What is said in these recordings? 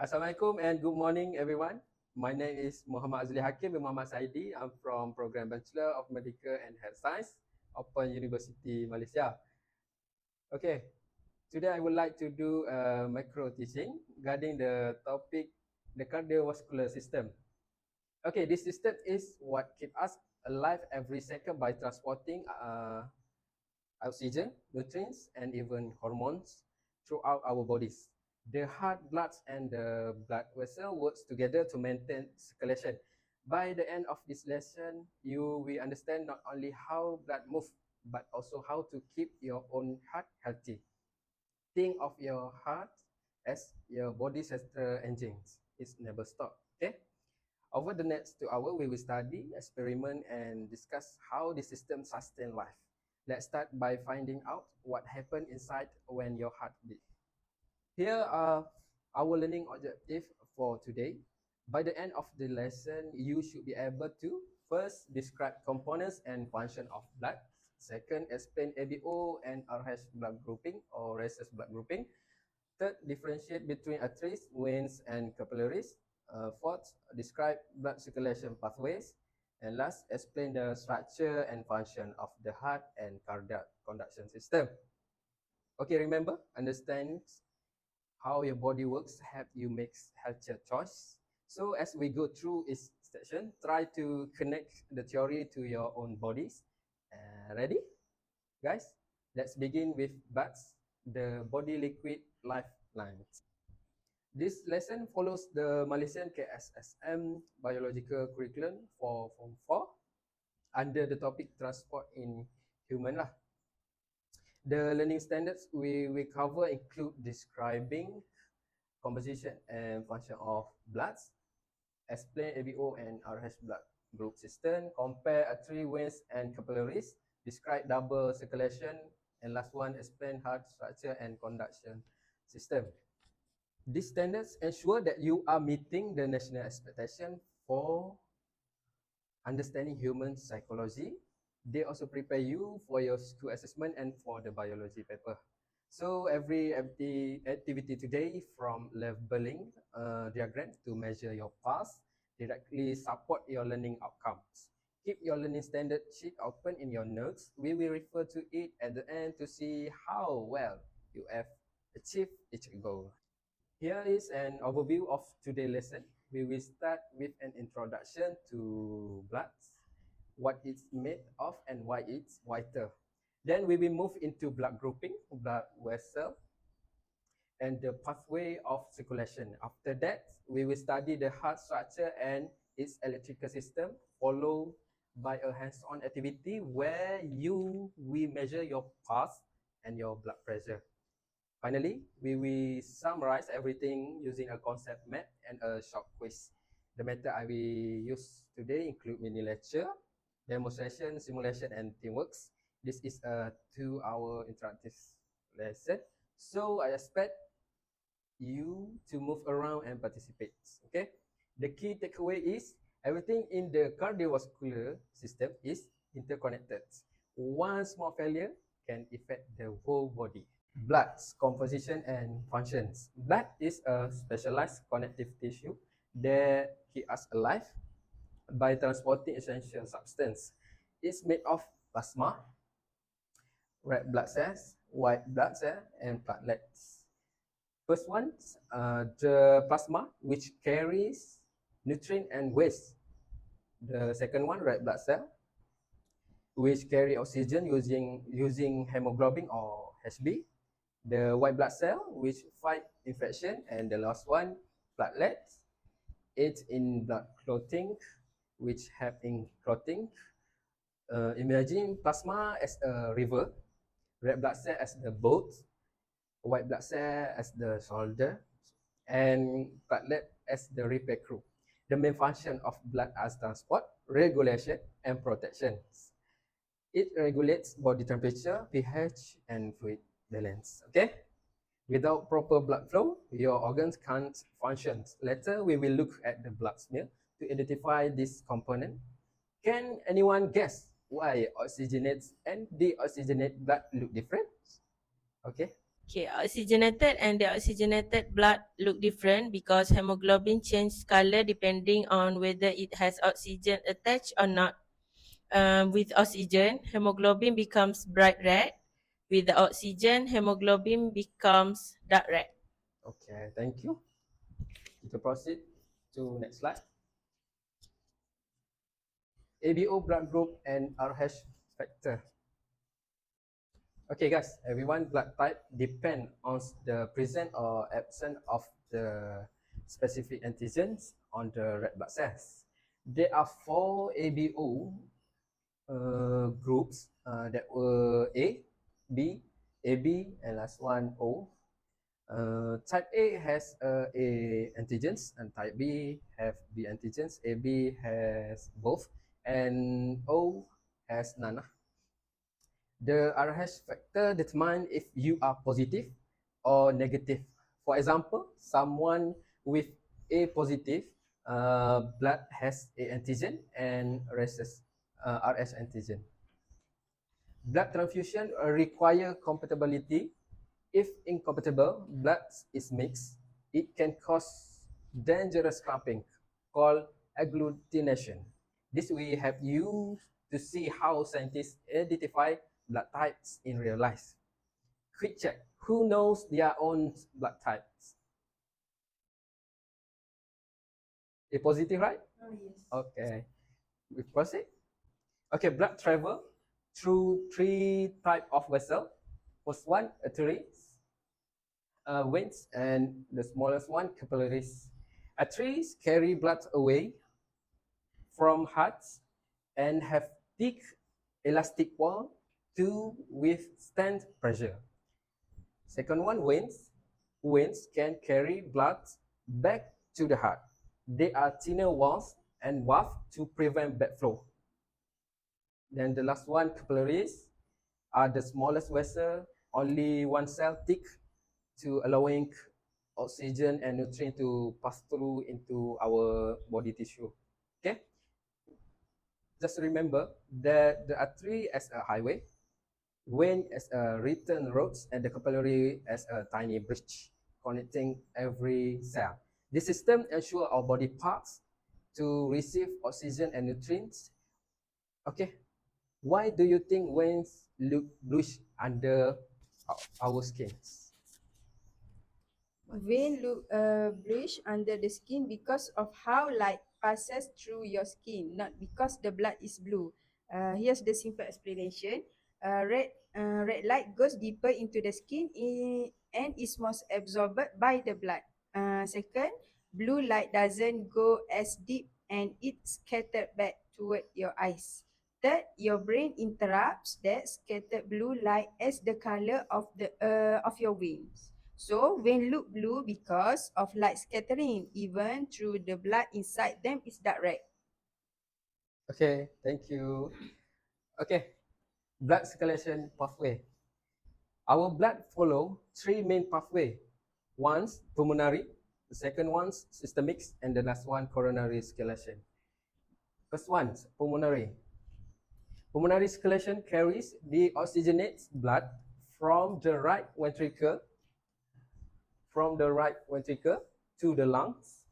Assalamualaikum and good morning everyone. My name is Muhammad Azli Hakim bin Muhammad Saidi. I'm from Program Bachelor of Medical and Health Science, Open University Malaysia. Okay, today I would like to do a macro teaching regarding the topic the cardiovascular system. Okay, this system is what keeps us alive every second by transporting oxygen, nutrients, and even hormones throughout our bodies. The heart, blood, and the blood vessel works together to maintain circulation. By the end of this lesson, you will understand not only how blood moves, but also how to keep your own heart healthy. Think of your heart as your body's central engines. It never stop. Okay. Over the next 2 hours, we will study, experiment, and discuss how the system sustains life. Let's start by finding out what happens inside when your heart beats. Here are our learning objectives for today. By the end of the lesson, you should be able to first describe components and function of blood. Second, explain ABO and RH blood grouping or rhesus blood grouping. Third, differentiate between arteries, veins, and capillaries. Fourth, describe blood circulation pathways. And last, explain the structure and function of the heart and cardiac conduction system. Okay, remember, understand how your body works, help you make healthier choice. So as we go through each section, try to connect the theory to your own bodies. Ready, guys? Let's begin with BATS, the body liquid lifelines. This lesson follows the Malaysian KSSM biological curriculum for Form 4 under the topic transport in human lah. The learning standards we cover include describing composition and function of bloods, explain ABO and RH blood group system, compare artery, veins, and capillaries, describe double circulation, and last one, explain heart structure and conduction system. These standards ensure that you are meeting the national expectation for understanding human psychology. They also prepare you for your school assessment and for the biology paper. So every activity today, from labeling diagram to measure your pass, directly support your learning outcomes. Keep your learning standard sheet open in your notes. We will refer to it at the end to see how well you have achieved each goal. Here is an overview of today's lesson. We will start with an introduction to blood, what it's made of and why it's vital. Then we will move into blood grouping, blood vessel, and the pathway of circulation. After that, we will study the heart structure and its electrical system, followed by a hands-on activity where you will measure your pulse and your blood pressure. Finally, we will summarize everything using a concept map and a short quiz. The method I will use today include mini lecture, demonstration, simulation, and teamworks. This is a 2-hour interactive lesson, so I expect you to move around and participate. Okay, the key takeaway is everything in the cardiovascular system is interconnected. One small failure can affect the whole body. Blood's composition and functions. Blood is a specialized connective tissue that keeps us alive by transporting essential substance. It's made of plasma, red blood cells, white blood cells, and platelets. First one, the plasma, which carries nutrient and waste. The second one, red blood cell, which carry oxygen using hemoglobin or Hb. The white blood cell, which fight infection, and the last one, platelets, aids in blood clotting, which help in clotting. Imagine plasma as a river, red blood cell as the boat, white blood cell as the soldier, and platelet as the repair crew. The main function of blood as transport, regulation, and protection. It regulates body temperature, pH, and fluid balance. Okay? Without proper blood flow, your organs can't function. Later, we will look at the blood smear to identify this component. Can anyone guess why oxygenated and deoxygenated blood look different? Okay. Okay, oxygenated and deoxygenated blood look different because hemoglobin changes color depending on whether it has oxygen attached or not. With oxygen, hemoglobin becomes bright red. With the oxygen, hemoglobin becomes dark red. Okay, thank you. To proceed to next slide. ABO blood group and RH factor. Okay guys, everyone blood type depend on the present or absence of the specific antigens on the red blood cells. There are 4 ABO groups that were A, B, AB, and last one O. Type A has A antigens and type B have B antigens. AB has both and O has none. The RH factor determine if you are positive or negative. For example, someone with A positive blood has A antigen and RS antigen. Blood transfusion require compatibility. If incompatible blood is mixed, it can cause dangerous clumping called agglutination. This we have used to see how scientists identify blood types in real life. Quick check. Who knows their own blood types? A positive, right? Oh, yes. Okay. We proceed. Okay, blood travel through 3 type of vessel. First one, arteries, veins, and the smallest one, capillaries. Arteries carry blood away from hearts and have thick elastic wall to withstand pressure. Second one, veins. Veins can carry blood back to the heart. They are thinner walls and valve to prevent blood flow. Then the last one, capillaries, are the smallest vessel, only one cell thick to allowing oxygen and nutrient to pass through into our body tissue. Okay, just remember that the artery as a highway, vein as a return roads, and the capillary as a tiny bridge connecting every cell. This system ensures our body parts to receive oxygen and nutrients. Okay, why do you think veins look bluish under our skins? Vein look bluish under the skin because of how light passes through your skin, not because the blood is blue. Here's the simple explanation. Red light goes deeper into the skin and is most absorbed by the blood. Second, blue light doesn't go as deep and it's scattered back toward your eyes. Third, your brain interrupts that scattered blue light as the color of your veins. So vein look blue because of light scattering, even through the blood inside them is dark red. Okay, thank you. Okay, blood circulation pathway. Our blood follow 3 main pathway. One's pulmonary, the second one's systemic, and the last one coronary circulation. First one's pulmonary. Pulmonary circulation carries the oxygenated blood from the right ventricle to the lungs,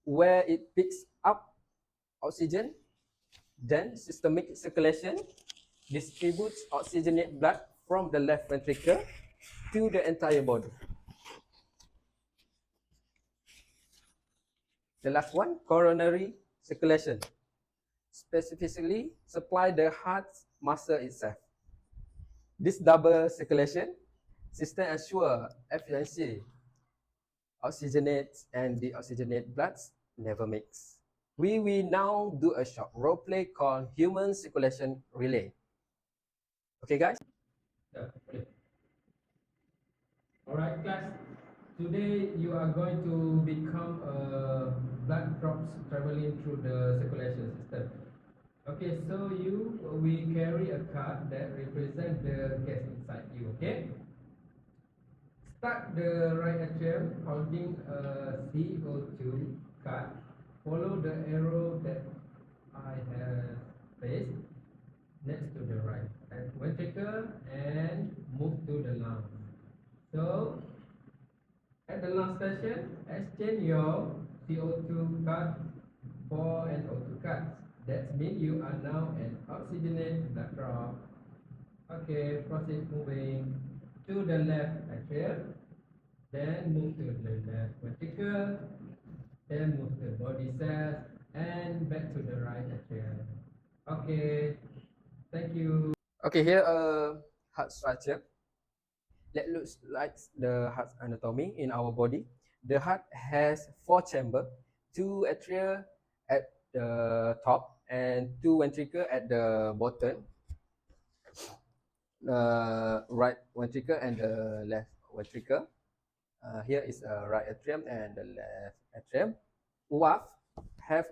where it picks up oxygen. Then systemic circulation distributes oxygenated blood from the left ventricle to the entire body. The last one, coronary circulation, specifically supply the heart muscle itself. This double circulation system ensure efficiency. Oxygenate and deoxygenate bloods never mix. We will now do a short role play called human circulation relay. Okay, guys? Yeah, okay. All right, class. Today you are going to become blood drops traveling through the circulation system. Okay, so we carry a card that represents the gas inside you. Okay. Start the right atrium holding a CO2 card. Follow the arrow that I have placed next to the right ventricle and move to the lung. So at the lung station, exchange your CO2 card for an O2 card. That means you are now an oxygenated blood drop. Okay, proceed moving to the left atrium, then move to the left ventricle, then move to the body cells, and back to the right atrium. Okay, thank you. Okay, here heart structure. That looks like the heart anatomy in our body. The heart has 4 chambers, 2 atria at the top and 2 ventricle at the bottom. Right ventricle and the left ventricle. Here is a right atrium and the left atrium. WAF have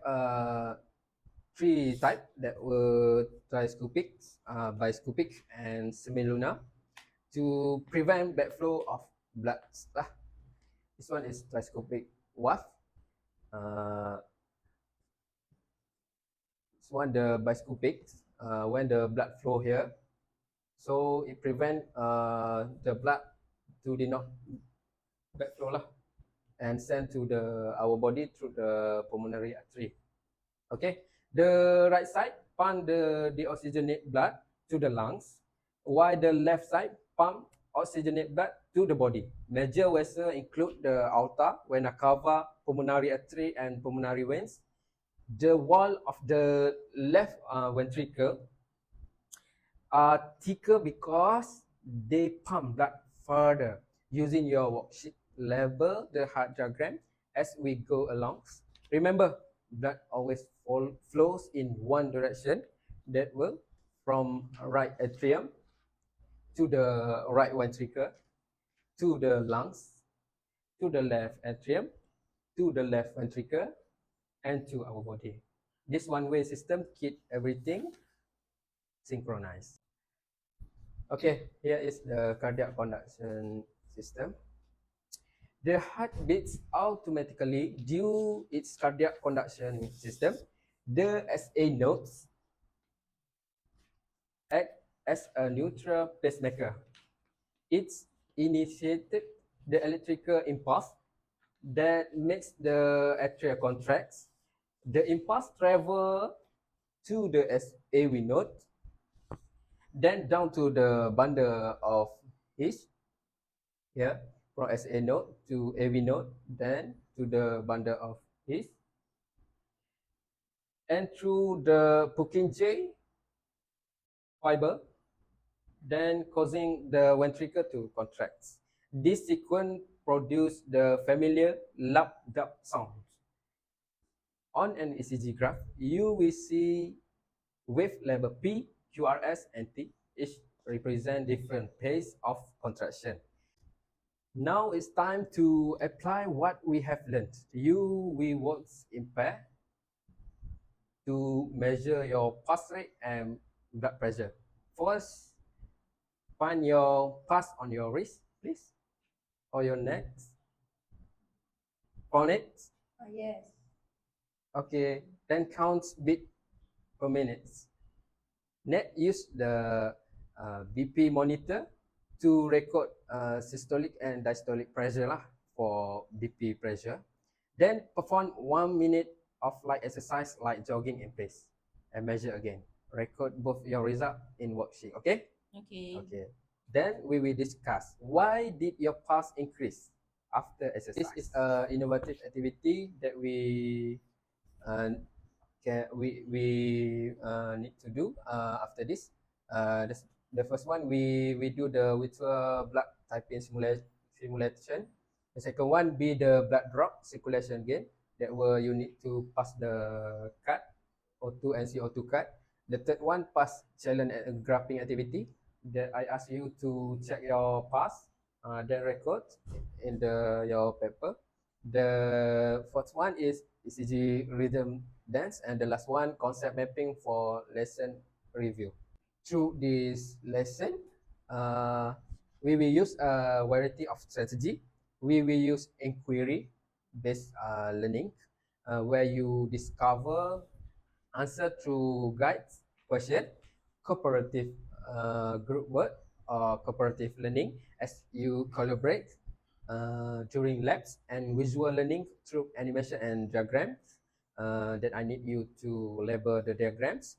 3 types that were tricuspid, bicuspid, and semilunar to prevent backflow of blood. This one is tricuspid WAF. This one the bicuspid, when the blood flow here, so it prevent the blood to the not backflow lah, and send to the our body through the pulmonary artery. Okay, the right side pump the deoxygenate blood to the lungs, while the left side pump oxygenate blood to the body. Major vessels include the aorta, vena cava, pulmonary artery, and pulmonary veins. The wall of the left ventricle are thicker because they pump blood further. Using your worksheet, label the heart diagram as we go along. Remember, blood always flows in one direction. That will from right atrium to the right ventricle, to the lungs, to the left atrium, to the left ventricle, and to our body. This one-way system keep everything synchronized. Okay, here is the cardiac conduction system. The heart beats automatically due its cardiac conduction system. The SA nodes act as a neutral pacemaker. It's initiated the electrical impulse that makes the atria contracts. The impulse travel to the AV node, then down to the bundle of His here, from SA node to AV node, then to the bundle of His, and through the Purkinje fiber, then causing the ventricle to contract. This sequence produces the familiar lap-dub sound. On an ECG graph, you will see wave level P, QRS, and T, each represent different pace of contraction. Now it's time to apply what we have learned. You will work in pair to measure your pulse rate and blood pressure. First, find your pulse on your wrist, please, or your neck. Found it? Yes. Okay, then count beat per minute. Next, use the BP monitor to record systolic and diastolic pressure lah for BP pressure. Then perform 1 minute of light exercise like jogging in pace and measure again. Record both your result in worksheet. Okay? Okay. Okay. Then we will discuss why did your pulse increase after exercise. This is an innovative activity that we need to do after this. The first one we do the virtual blood typing simulation. The second one be the blood drop circulation again. That where you need to pass the card, O2 and CO2 card. The third one pass challenge and graphing activity. That I ask you to check your pass, then record in your paper. The fourth one is ECG rhythm dance, and the last one concept mapping for lesson review. Through this lesson, we will use a variety of strategy. We will use inquiry based learning, where you discover answer through guides, question, cooperative group work, or cooperative learning as you collaborate during labs, and visual learning through animation and diagrams that I need you to label the diagrams.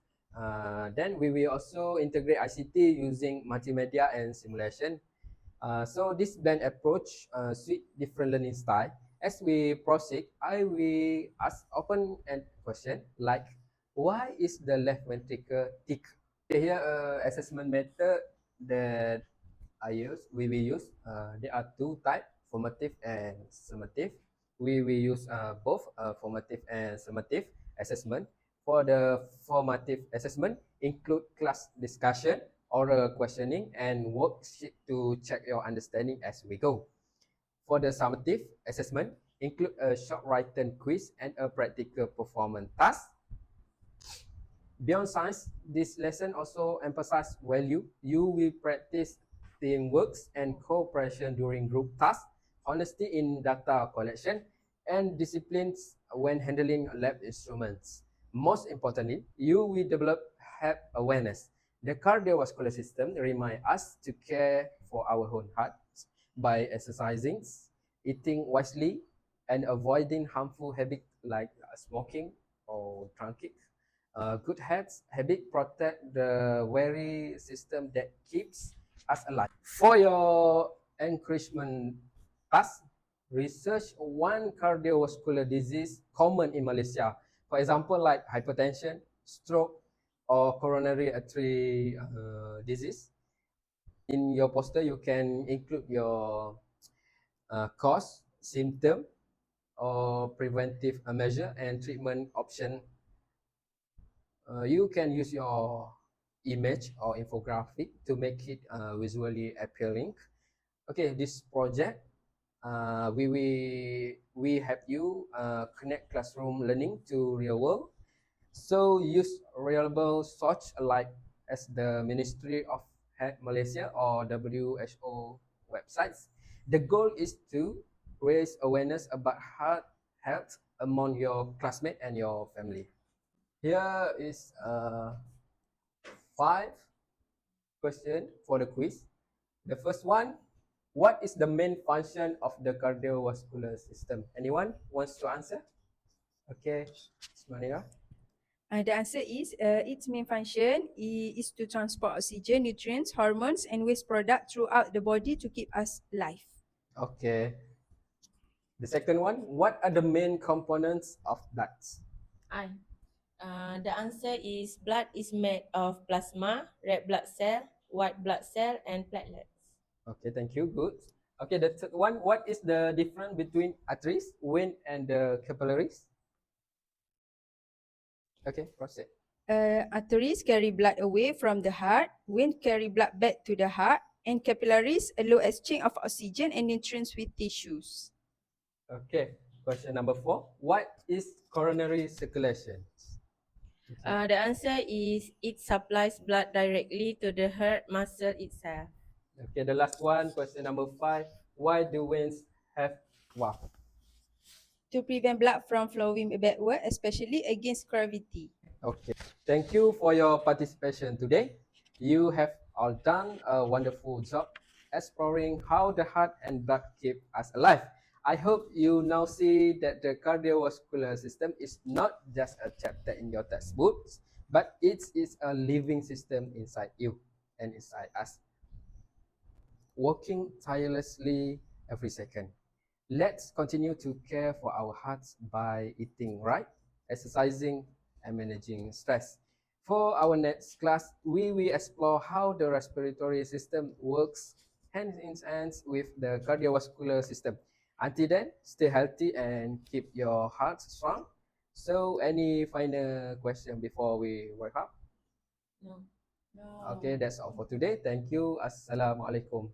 Then we will also integrate ICT using multimedia and simulation. So this blend approach suit different learning style. As we proceed, I will ask open-ended question like, why is the left ventricle thick? Here, assessment method that we will use. There are two types, formative and summative. We will use both formative and summative assessment. For the formative assessment, include class discussion, oral questioning, and worksheet to check your understanding as we go. For the summative assessment, include a short written quiz and a practical performance task. Beyond science, this lesson also emphasizes value. You will practice teamwork and cooperation during group tasks, honesty in data collection, and disciplines when handling lab instruments. Most importantly, you will develop health awareness. The cardiovascular system reminds us to care for our own hearts by exercising, eating wisely, and avoiding harmful habits like smoking or drinking. Good habit protect the very system that keeps us alive. For your encouragement task, research one cardiovascular disease common in Malaysia. For example, like hypertension, stroke, or coronary artery disease. In your poster, you can include your cause, symptom, or preventive measure and treatment option. You can use your image or infographic to make it visually appealing. Okay, this project, we help you connect classroom learning to real world. So use reliable source like as the Ministry of Health Malaysia or WHO websites. The goal is to raise awareness about heart health among your classmates and your family. Here is 5 question for the quiz. The first one, what is the main function of the cardiovascular system? Anyone wants to answer? Okay, Ismaila. The answer is its main function is to transport oxygen, nutrients, hormones, and waste product throughout the body to keep us alive. Okay. The second one, what are the main components of blood? The answer is blood is made of plasma, red blood cell, white blood cell, and platelets. Okay, thank you. Good. Okay, the third one, what is the difference between arteries, vein, and the capillaries? Okay, proceed. Arteries carry blood away from the heart, veins carry blood back to the heart, and capillaries allow exchange of oxygen and nutrients with tissues. Okay, question number 4. What is coronary circulation? The answer is it supplies blood directly to the heart muscle itself. Okay, the last one, question number 5. Why do veins have valve? To prevent blood from flowing backward, especially against gravity. Okay, thank you for your participation today. You have all done a wonderful job exploring how the heart and blood keep us alive. I hope you now see that the cardiovascular system is not just a chapter in your textbooks, but it is a living system inside you and inside us, working tirelessly every second. Let's continue to care for our hearts by eating right, exercising, and managing stress. For our next class, we will explore how the respiratory system works hand in hand with the cardiovascular system. Until then, stay healthy and keep your heart strong. So, any final question before we wrap up? No. Okay, that's all for today. Thank you. Assalamualaikum.